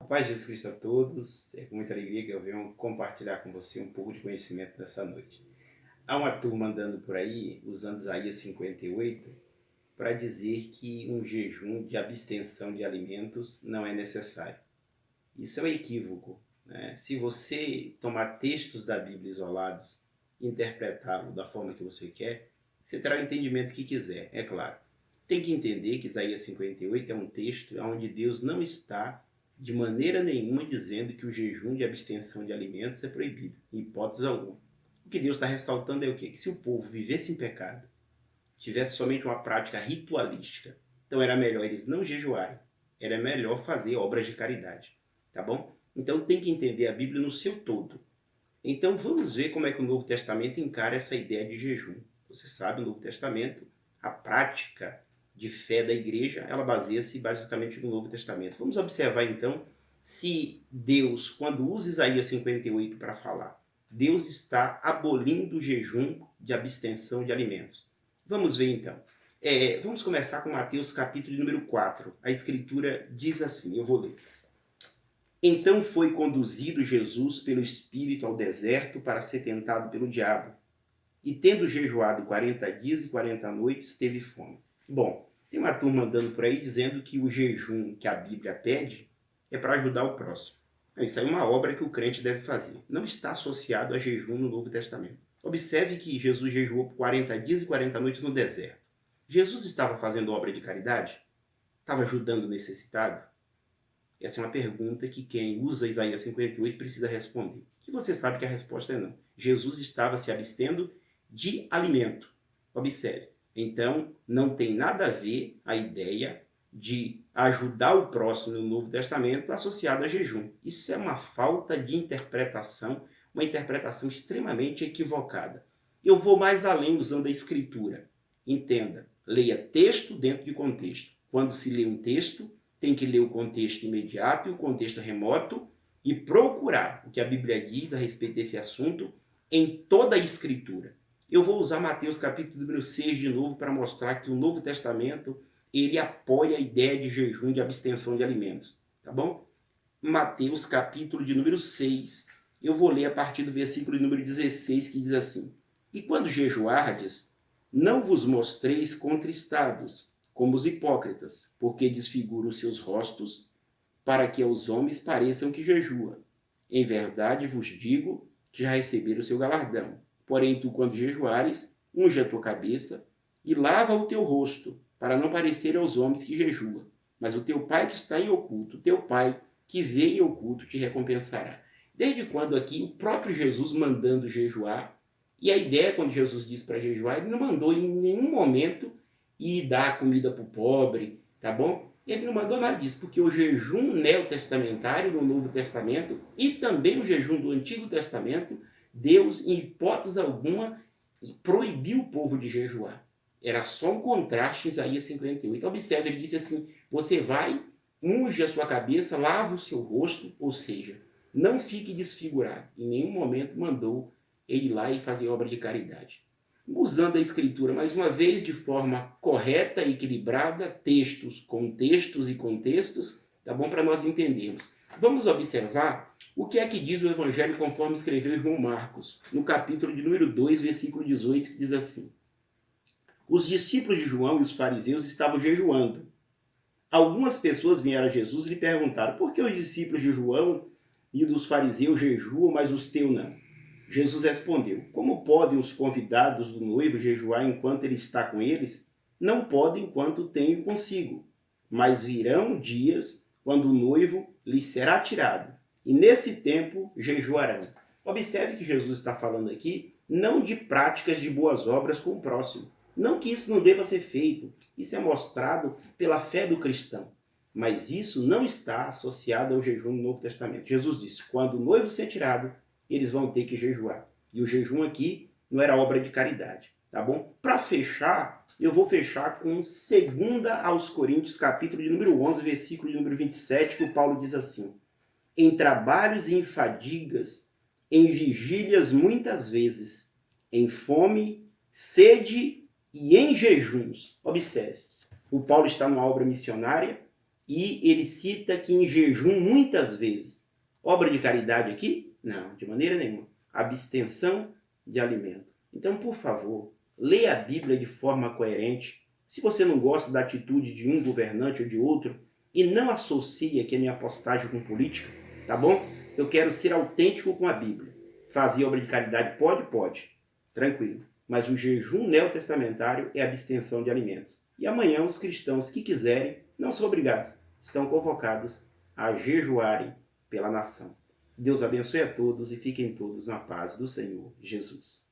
A paz de Jesus Cristo a todos. É com muita alegria que eu venho compartilhar com você um pouco de conhecimento nessa noite. Há uma turma andando por aí, usando Isaías 58, para dizer que um jejum de abstenção de alimentos não é necessário. Isso é um equívoco, né? Se você tomar textos da Bíblia isolados e interpretá-lo da forma que você quer, você terá o entendimento que quiser, é claro. Tem que entender que Isaías 58 é um texto onde Deus não está de maneira nenhuma dizendo que o jejum de abstenção de alimentos é proibido, em hipótese alguma. O que Deus está ressaltando é o quê? Que se o povo vivesse em pecado, tivesse somente uma prática ritualística, então era melhor eles não jejuarem, era melhor fazer obras de caridade, tá bom? Então tem que entender a Bíblia no seu todo. Então vamos ver como é que o Novo Testamento encara essa ideia de jejum. Você sabe, no Novo Testamento, a prática de fé da igreja, ela baseia-se basicamente no Novo Testamento. Vamos observar então se Deus, quando usa Isaías 58 para falar, Deus está abolindo o jejum de abstenção de alimentos. Vamos ver então. Vamos começar com Mateus capítulo número 4. A escritura diz assim, eu vou ler. Então foi conduzido Jesus pelo Espírito ao deserto para ser tentado pelo diabo. E tendo jejuado 40 dias e 40 noites, teve fome. Bom, tem uma turma andando por aí dizendo que o jejum que a Bíblia pede é para ajudar o próximo. Então, isso aí é uma obra que o crente deve fazer. Não está associado a jejum no Novo Testamento. Observe que Jesus jejuou por 40 dias e 40 noites no deserto. Jesus estava fazendo obra de caridade? Estava ajudando o necessitado? Essa é uma pergunta que quem usa Isaías 58 precisa responder. Que você sabe que a resposta é não. Jesus estava se abstendo de alimento. Observe. Então, não tem nada a ver a ideia de ajudar o próximo no Novo Testamento associado a jejum. Isso é uma falta de interpretação, uma interpretação extremamente equivocada. Eu vou mais além usando a escritura. Entenda, leia texto dentro de contexto. Quando se lê um texto, tem que ler o contexto imediato e o contexto remoto e procurar o que a Bíblia diz a respeito desse assunto em toda a Escritura. Eu vou usar Mateus capítulo número 6 de novo para mostrar que o Novo Testamento ele apoia a ideia de jejum de abstenção de alimentos, tá bom? Mateus capítulo de número 6, eu vou ler a partir do versículo número 16 que diz assim: E quando jejuardes, não vos mostreis contristados, como os hipócritas, porque desfiguram os seus rostos, para que aos homens pareçam que jejua. Em verdade vos digo que já receberam o seu galardão. Porém, tu, quando jejuares, unge a tua cabeça e lava o teu rosto, para não parecer aos homens que jejua. Mas o teu pai que está em oculto, teu pai que vê em oculto, te recompensará. Desde quando aqui o próprio Jesus mandando jejuar, e a ideia quando Jesus diz para jejuar, ele não mandou em nenhum momento ir dar comida para o pobre, tá bom? Ele não mandou nada disso, porque o jejum neotestamentário no Novo Testamento e também o jejum do Antigo Testamento, Deus, em hipótese alguma, proibiu o povo de jejuar. Era só um contraste em Isaías 58. Observe, ele disse assim, você vai, unge a sua cabeça, lava o seu rosto, ou seja, não fique desfigurado. Em nenhum momento mandou ele ir lá e fazer obra de caridade. Usando a escritura, mais uma vez, de forma correta, equilibrada, textos, contextos e contextos, tá bom? Para nós entendermos. Vamos observar o que é que diz o Evangelho conforme escreveu o irmão Marcos, no capítulo de número 2, versículo 18, que diz assim: Os discípulos de João e os fariseus estavam jejuando. Algumas pessoas vieram a Jesus e lhe perguntaram: por que os discípulos de João e dos fariseus jejuam, mas os teus não? Jesus respondeu: como podem os convidados do noivo jejuar enquanto ele está com eles? Não podem enquanto têm consigo. Mas virão dias quando o noivo lhes será tirado, e nesse tempo jejuarão. Observe que Jesus está falando aqui não de práticas de boas obras com o próximo. Não que isso não deva ser feito. Isso é mostrado pela fé do cristão. Mas isso não está associado ao jejum no Novo Testamento. Jesus disse, quando o noivo ser tirado, eles vão ter que jejuar. E o jejum aqui não era obra de caridade, tá bom? Para fechar, eu vou fechar com 2 aos Coríntios, capítulo de número 11, versículo de número 27, que o Paulo diz assim: em trabalhos e em fadigas, em vigílias muitas vezes, em fome, sede e em jejuns. Observe, o Paulo está numa obra missionária, E ele cita que em jejum muitas vezes. Obra de caridade aqui? Não, de maneira nenhuma. Abstenção de alimento. Então, por favor, leia a Bíblia de forma coerente. Se você não gosta da atitude de um governante ou de outro, e não associe aqui a minha postagem com política, tá bom? Eu quero ser autêntico com a Bíblia. Fazer obra de caridade pode? Pode. Tranquilo. Mas o jejum neotestamentário é abstenção de alimentos. E amanhã os cristãos que quiserem, não são obrigados, estão convocados a jejuarem pela nação. Deus abençoe a todos e fiquem todos na paz do Senhor Jesus.